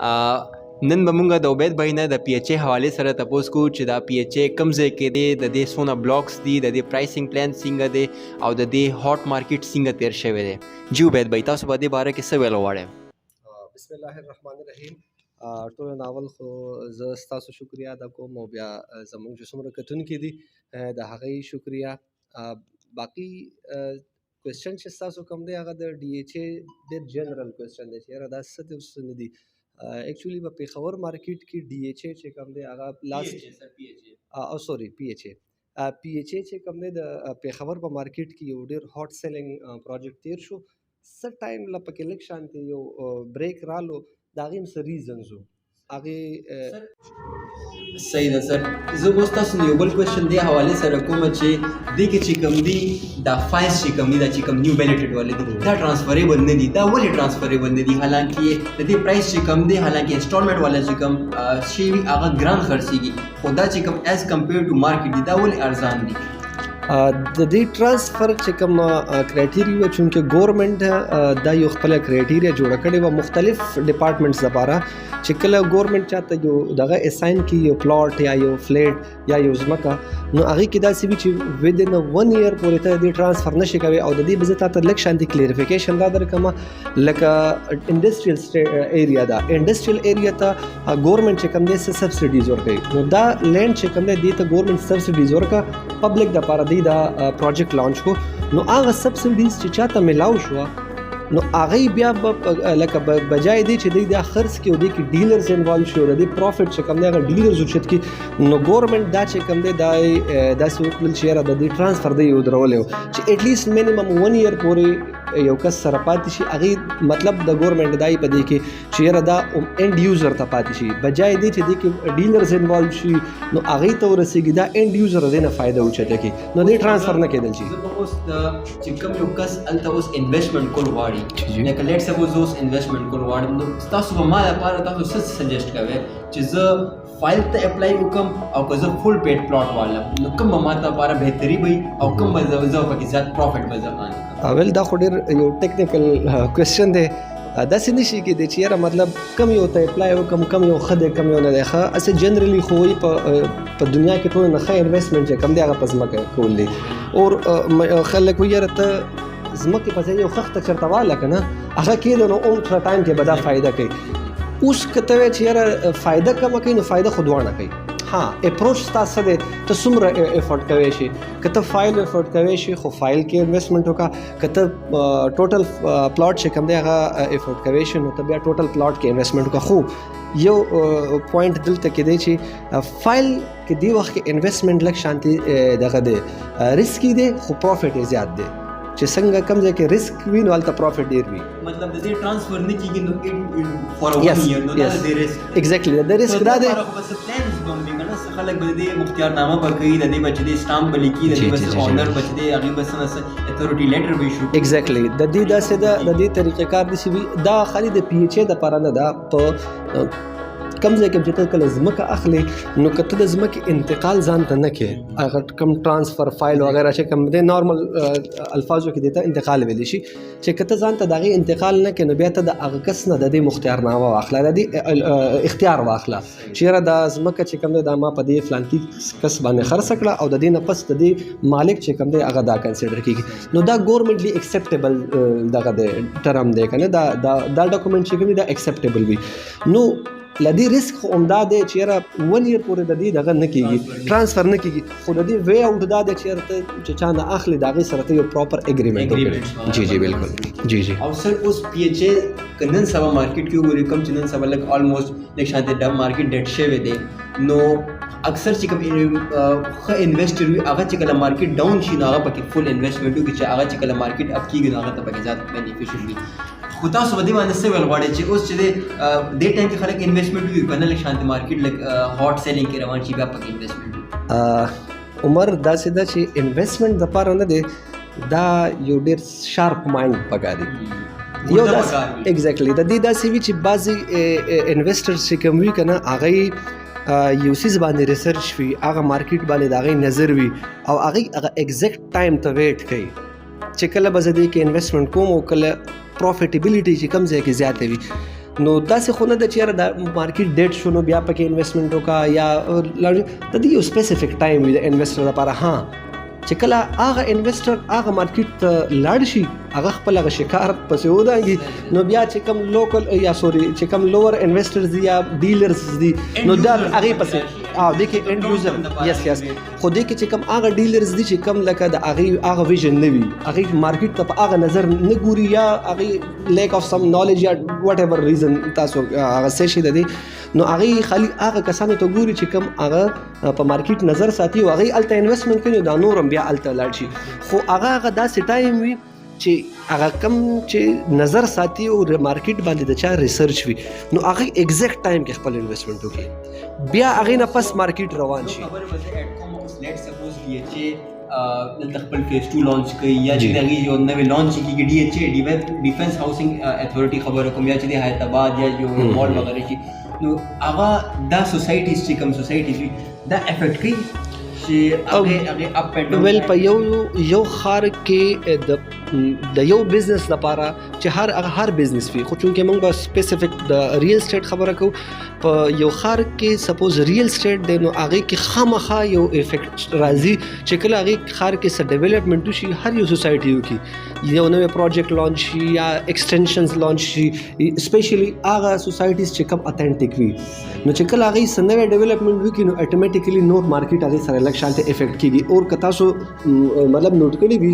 نن به مونږ د عبید بھائی نه د پی ایچ ای حوالې سره تپوس کوو چې دا پی ایچ ای کوم ځای کې دی، د دې څونه بلاکس دي، د دې پرایسینګ پلان څنګه دی او د دې هاټ مارکیټ څنګه تیر شوی دی. جی عبید بھائی تاسو په دې باره کې څه ویل غواړئ؟ بسم الله الرحمن الرحیم. ټول ناول خو زه ستاسو شکریا ادا کوم او بیا زموږ چې څومره کتونکي دي د هغې شکریا. باقي کوېسچن چې ستاسو کوم دی هغه د ډي ایچ ای ډېر جنرل کوېسچن دی چې یاره دا څه دي څه نه دي. ایکچولي په پېښور مارکیټ کې ډي ایچ ای چې کوم دی هغه لاست سوري پی ایچ ای چې کوم دی د پېښور په مارکیټ کې یو ډېر هاټ سیلینګ پروجیکټ تیر شو. څه ټایم له پکې لږ شانتې یو بریک رالو، د هغې هم څه ریزنز وو هغې. صحیح ده سر. زه اوس تاسو نه یو بل کوېسچن دې حوالې سره کوم چې دې کې چې کوم دي دا فایلز چې کوم دي دا چې کوم نیو بیلیټډ والے دي دا ټرانسفریبل نه دي. دا ولې ټرانسفریبل نه دي؟ حالانکې د دې پرایس چې کوم دی، حالانکې انسټالمنټ والا چې کوم شی وي هغه ګران خرڅېږي، خو دا چې کوم ایز کمپیر ټو مارکیټ دي دا ولې ارزان دي؟ د دې ټرانسفر چې کوم کرایټیریا وه، چونکې ګورمنټ دا یو خپله کرایټیریا جوړه کړې وه مختلف ډپارټمنټس لپاره چې کله ګورمنټ چاته یو دغه اساین کړي، یو پلاټ یا یو فلیټ یا یو ځمکه، نو هغې کې داسې وي چې ودن 1 year پورې ته دې ټرانسفر نشي کوې. او د دې به زه تاته لږ شانتې کلیریفیکیشن دا درکړمه. لکه انډسټریل ایریا ده، انډسټریل ایریا ته ګورمنټ چې کوم دی څه سبسډیز ورکوي، نو دا لینډ چې کوم دی دې ته ګورمنټ سبسډیز ورکړه پبلک دپاره دی دا پروجیکټ لانچ کو. نو هغه سبسډیز چې چاته ملاو شوه نو هغې بیا لکه بجای دی چې دی دا خرڅ کړي او دی کې ډیلرز انوالو شي او د دې پروفټ چې کوم دی هغه ډیلرز اوچت کړي، نو ګورمنټ دا چې کوم دی دا داسې وکړل چې یاره د دې ټرانسفر دی ودرولی و چې ایټلیسټ مینیمم 1 year پورې یو کس سره پاتې شي. هغې مطلب د ګورمنټ دا په دې کې چې یاره دا اینډ یوزر ته پاتې شي، بجای دی چې دی کې ډیلرز انوالو شي نو هغې ته ورسېږي دا اینډ یوزر دې نه فایده اوچته کړي، نو دې ټرانسفر نه کېدل شي. اوس چې کوم یو کس هلته اوس انویسټمنټ کول غواړي، لکه لیټ سپوز اوس انویسټمنټ کول غواړم، نو تاسو به ما لپاره تاسو څه سجیسټ کوئ چې زه فایل ته اپلای وکړم او که زه فل پیډ پلاټ والم نو کوم به ما لپاره بهتري وي او کوم به زه پکې زیات پروفټ به زه باندې؟ ویل دا خو ډېر یو ټیکنیکل کوېسچن دی. داسې نشي کېدی چې یاره مطلب کم یو ته اپلای وکړم، کم یو ښه دی کم یو نه دی ښه. هسې جنرلی خو وایي په دنیا کې ټول نه ښه انویسټمنټ چې کم دی هغه په ځمکه کول دی. اور خلک وایي یاره ته ځمکې په ځای یو خښته چېرته واله که نه هغه کېده نو عمر ټایم کې به دا فایده کوي. اوس که ته وایې چې یاره فایده کمه کوي نو فایده خو دواړه کوي. ها اپروچ ستا څه دی، ته څومره افورټ کوی شي. که ته فایل افورټ کوی شي خو فایل کې انویسټمنټ وکړه، که ته ټوټل پلاټ چې کوم دی هغه افورټ کوی شي نو ته بیا ټوټل پلاټ کې انویسټمنټ وکړه. خو یو پوینټ دلته کې دی چې فایل کې دې وخت کې انویسټمنټ لږ شانتي دغه دی ریسکي دی خو پروفیټ یې زیات دی. چې څنګه کوم ځای کې ریسک وي نو هلته پروفیټ ډېر وي. مطلب د دې ټرانسفر نه کېږي نو فار 1 year نو دا د ریسک ایگزیکټلی د ریسک دا دی. خلک به د دې مختیارنامه به کوي، د دې به چې دې سټامپ به لیکي، د دې به اونر به چې دی هغې به څه نه څه اتھورټي لیټر به ایشو. ایگزیکټلی د دې داسې ده، د دې طریقې کار داسې وي. دا خالي د پی ایچ ای دپاره نه ده. په کم ځای کې چې ته کله ځمکه اخلې نو که ته د ځمکې انتقال ځان ته نه کوې، هغه کم ټرانسفر فایل وغیره چې کوم دی نارمل الفاظو کې دې ته انتقال ویلی شي، چې که ته ځان ته د هغې انتقال نه کوې نو بیا ته د هغه کس نه د دې مختیارنامه واخله، د دې اختیار واخله چې یاره دا ځمکه چې کوم دی دا ما په دې فلانکي کس باندې خرڅه کړه او د دې نه پس د دې مالک چې کوم دی هغه دا کنسیډر کېږي. نو دا ګورمنټلی اکسیپټیبل دغه دی ټرم دی که نه، دا ډاکومنټ چې کوم دی دا اکسیپټیبل وي. نو لدی ریسک خو همدا دی چې یاره 1 year پورې د دې دغه نه کېږي، ټرانسفر نه کېږي، خو د دې وے آوټ دا دی چې یاره ته چې چا نه اخلي د هغې سره ته یو پراپر اګریمنټ وکړې. جی جی بالکل جی جی. او سر اوس پی ایچ ای که نن سبا مارکیټ کې وګورې کوم چې نن سبا لږ آلموسټ لږ شانتې ډب مارکیټ ډیډ شوی دی، نو اکثر چې کوم ښه انویسټر وي هغه چې کله مارکیټ ډاون شي نو هغه پکې فل انویسټمنټ وکړي، چې هغه چې کله مارکیټ اپ کېږي نو هغه ته پکې زیات بینیفیشل وي. خو تاسو په دې باندې څه ویل غواړئ چې اوس چې دی دې ټایم کې خلک انویسټمنټ وکړي که نه لږ شانتې مارکیټ لږ هاټ سیلینګ کې روان شي بیا پکې انویسټمنټ وکړي؟ عمر داسې ده چې انویسټمنټ دپاره نه دی، دا یو ډېر شارپ مایند پکار دی. یو داسې ایگزیکټلی د دې داسې وي چې بعضې انویسټرز چې کوم وي که نه هغوی یو څیز باندې ریسرچ وي، هغه مارکیټ باندې د هغې نظر وي او هغوی هغه ایگزیکټ ټایم ته ویټ کوي چې کله به زه دې کې انویسټمنټ کوم او کله پروفیټیبلیټي چې کوم ځای کې زیاته وي نو داسې خو نه ده چې یاره دا مارکیټ ډیټ شو نو بیا پکې انویسټمنټ وکړه یا د دې یو سپیسیفک ټایم وي د انویسټر لپاره. ها چې کله هغه انویسټر هغه مارکیټ ته لاړ شي هغه خپل هغه شکار پسې ودانګي نو بیا چې کوم لوکل یا سوري چې کوم لوور انویسټرز دي یا ډیلرز دي نو دا هغې پسې دې کې اینډ یوزر یس خو دې کې چې کوم هغه ډیلرز دي چې کوم لکه د هغه ویژن نه وي هغې مارکیټ ته په هغه نظر نه ګوري یا هغې لیک آف سم نالج یا وټ ایور ریزن تاسو هغه څه شي د دې نو هغې خالي هغه کسانو ته ګوري چې کوم هغه په مارکیټ نظر ساتي او هغې هلته انویسټمنټ کوي دا نور هم بیا هلته لاړ شي. خو هغه داسې ټایم وي چې هغه کم چې نظر ساتي او مارکیټ باندې د چا ریسرچ وي نو هغه ایگزیکټ ټایم کې خپل انویسټمنټ وکړي بیا هغې نه پس مارکیټ روان شي. دلته خپل فیز 2 لانچ کوي یا چې دغه یو نوې لانچ کیږي DHA ډیفنس هاوسینګ اتھارټي خبره کوم یا چې د حیدرآباد یا یو مال وغیرہ شي نو هغه دا سوسایټیز چې کوم سوسایټیز وي دا افیکټ کوي چې هغه اپ اینڈ ویل په یو خار کې د یو بزنس لپاره چې هر بزنس وي خو چونکې موږ به سپیسیفیک د ریل اسټیټ خبره کوو په یو خار کې سپوز ریل اسټیټ دی نو هغې کې خامخا یو افیکټ راځي چې کله هغې خار کې څه ډیولپمنټ وشي هر یو سوسایټي کې یو نوی پروجیکټ لانچ شي یا ایکسټینشنز لانچ شي سپیشلی هغه سوسایټیز چې کوم اتھینټیک وي نو چې کله هغې څه نوی ډیولپمنټ وکړي نو اټومیټیکلی نور مارکیټ هغې سره لږ شانتې افیکټ کېږي او که تاسو مطلب نوټ کړي وي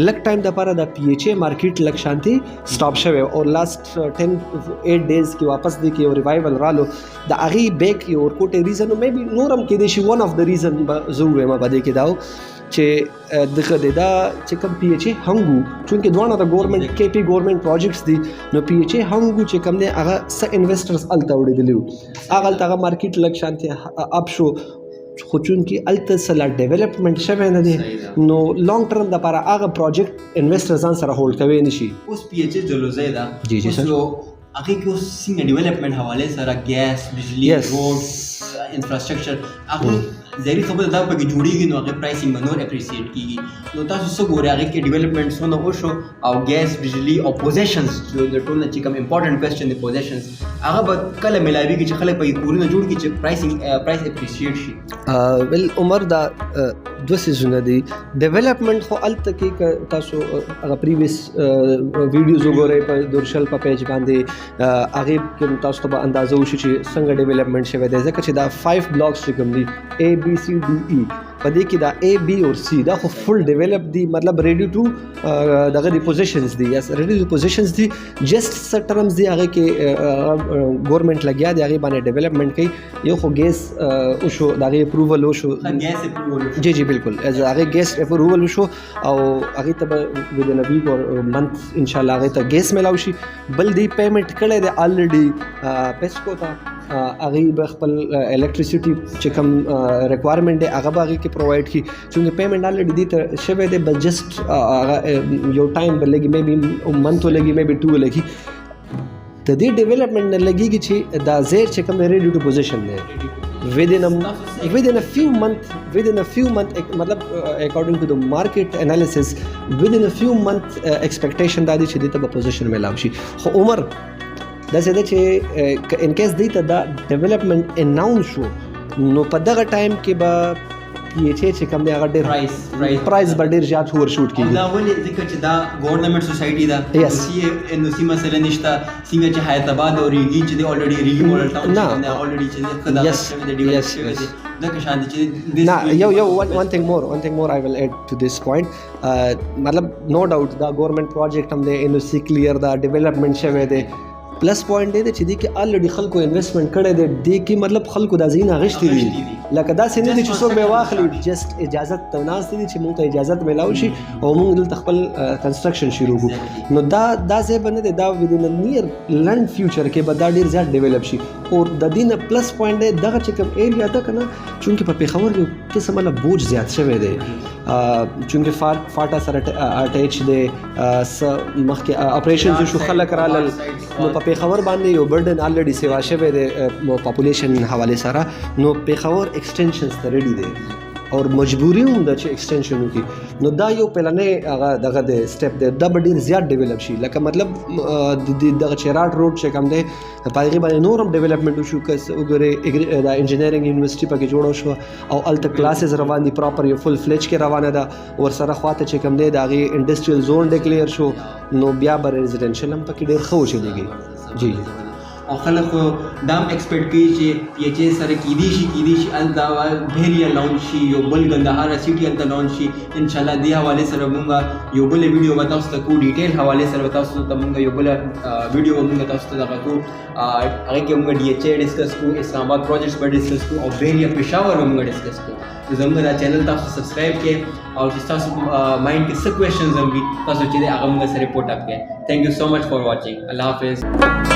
لږ ټایم دپاره د PHA مارکیټ لږ شانتې سټاپ شوی او لاست 10-8 ډیز کې واپس دی کې یو ریوایول رالو د هغې بیک یو ورکوټی ریزن مې بي نور هم کېدای شي ون اف د ریزن به زه ووایم به دې کې دا چې دغه دا چې کوم PHA هنګو چونکې دواړه د ګورنمنټ KP ګورنمنټ پروجیکټس دي نو PHA هنګو چې کوم دی هغه څه انویسټرز هلته وړېدلي وو هغه مارکیټ لږ شانتې اپ شو خو چونکې هلته څه لا ډیولپمنټ شوی نه دی نو لانګ ټرم دپاره هغه پروجیکټ انویسټر ځان سره هولډ کوی نه شي. اوس PHA جلوځی ده جی سر هغې کې اوس څنګه ډیولپمنټ حوالې سره ګیس بجلی روډ انفراسټرکچر هغه ظاهري خبره دا پکې جوړېږي نو هغې پرایسینګ به نور اپریسیټ کېږي نو تاسو څه ګورئ هغې کې ډیولپمنټ څونه وشو او ګیس بجلی او پوزیشنز د ټول نه چې کوم امپورټنټ کوېسچن دی پوزیشنز هغه به کله میلاویږي چې خلک پکې کورونه جوړ کړي چې پرایس اپریسیټ شي. ویل عمر دا دوه څیزونه دي ډیولپمنټ خو هلته کې تاسو هغه پریویس ویډیوز وګورئ په دورشل په پیج باندې هغې کې تاسو ته به اندازه وشي چې څنګه ډیولپمنټ شوی دی ځکه چې دا 5 بلاکس چې کوم دي ABCDE په دې کې دا A B او C دا خو فل ډیولپ دي مطلب ریډي ټو دغه دی پوزیشنز دي یا ریډي پوزیشنز دي جسټ څه ټرمز دي هغې کې ګورنمنټ لګیا دی هغې باندې ډیولپمنټ کوي یو خو ګیس وشو د هغې اپروول وشو جی بالکل هغې ګیس اپروول وشو او هغې ته به ودن ا ویک اور منث انشاءالله هغې ته ګیس میلاو شي بل دی پیمنټ کړی دی الریډي پیسکو ته هغې به خپل الکټریسټي چې کوم ریکوایرمنټ دی هغه به هغې کې پرووایډ کړي چونکې پیمنټ الریډي دې ته شوی دی بس جسټ هغه یو ټایم به لګي مې بي منث ولګي مې بي 2 ولګي د دې ډیولپمنټ نه لګېږي چې دا ځای چې کوم دی ریډي ټو پوزیشن دی within a few months matlab according to the market analysis within a few months expectation دا دی چې دې ته به پوزیشن میلاو شي. خو عمر داسې ده چې ان کیس دې ته دا ډیولپمنټ اناونس شو نو په دغه ټایم کې به PHA چې کوم دی هغه ډېر پرایس به ډېر زیات ورشوټ کېږي. دا ولې ځکه چې دا ګورنمنټ سوسایټي ده NOC مسله نشته څنګه چې حیدرآباد او ریګي چې دی الریډي ریګي ماډل ټاون چې دی الریډي چې خدا شوی دی ډیولپ شوی دی دا که شان دي چې یو one thing more I will add to this point مطلب نو ډاوټ دا ګورنمنټ پروجیکټ هم دی NOC کلیر دا ډیولپمنټ شوی دی پلس پوینټ دی چې دې کې الریډي خلکو انویسټمنټ کړی دی دې کې مطلب خلکو دا ځایونه اخیستي دي لکه داسې نه دي چې څوک به واخلي جسټ اجازت ته ناست دي چې موږ ته اجازت میلاو شي او موږ دلته خپل کنسټرکشن شروع کړو نو دا ځای به نه دی دا ودین نیر لنډ فیوچر کې به دا ډېر زیات ډیولپ شي او د دې نه پلس پوینټ دی دغه چې کوم ایریا ده که نه چونکې په پېښور کې قسم مطلب بوج زیات شوی دی چونکې فاټا سره اټیچ دی مخکې اپریشنز شو خلک رالل نو په پېښور باندې یو برډن الریډي سیوا شوی دی پاپولیشن حوالې سره نو پېښور ایکسټینشنز ته ریډي دی او مجبوري هم ده چې ایکسټنشن وکړي نو دا یو پلانې هغه دغه د سټپ دی دا به ډېر زیات ډیولپ شي لکه مطلب دغه چیراټ روډ چې کوم دی په هغې باندې نور هم ډیولپمنټ وشو که وګورې دا انجینرینګ یونیورسټي پکې جوړه شوه او هلته کلاسز روان دي پراپر یو فل فلیج کې روانه ده ورسره خواته چې کوم دی د هغې انډسټریل زون ډیکلیر شو نو بیا به ریزیډنشل هم پکې ډېر ښه وچلېږي جی او خلک خو دا هم ایکسپیکټ کوي چې یو چې سره کیدی شي هلته بهریا لانچ شي یو بل ګندهارا سیټي هلته لانچ شي انشاءالله دې حوالې سره مونږ یو بل ویډیو به تاسو ته کوو ډیټیل حوالې سره به تاسو ته مونږ یو بل ویډیو به مونږ تاسو ته دغه کوو هغې کې مونږ ډي ایچ اے ډسکس کوو اسلام آباد پروجیکټس به ډسکس کوو او بهریا پېښور به مونږ ډسکس کوو زموږ دا چینل تاسو سبسکرایب کړئ او چې تاسو مایند کې څه کوېشنز هم وي تاسو چې دی هغه مونږ سره رپورټ اپ کړئ تھینک یو سو مچ فار واچینګ الله حافظ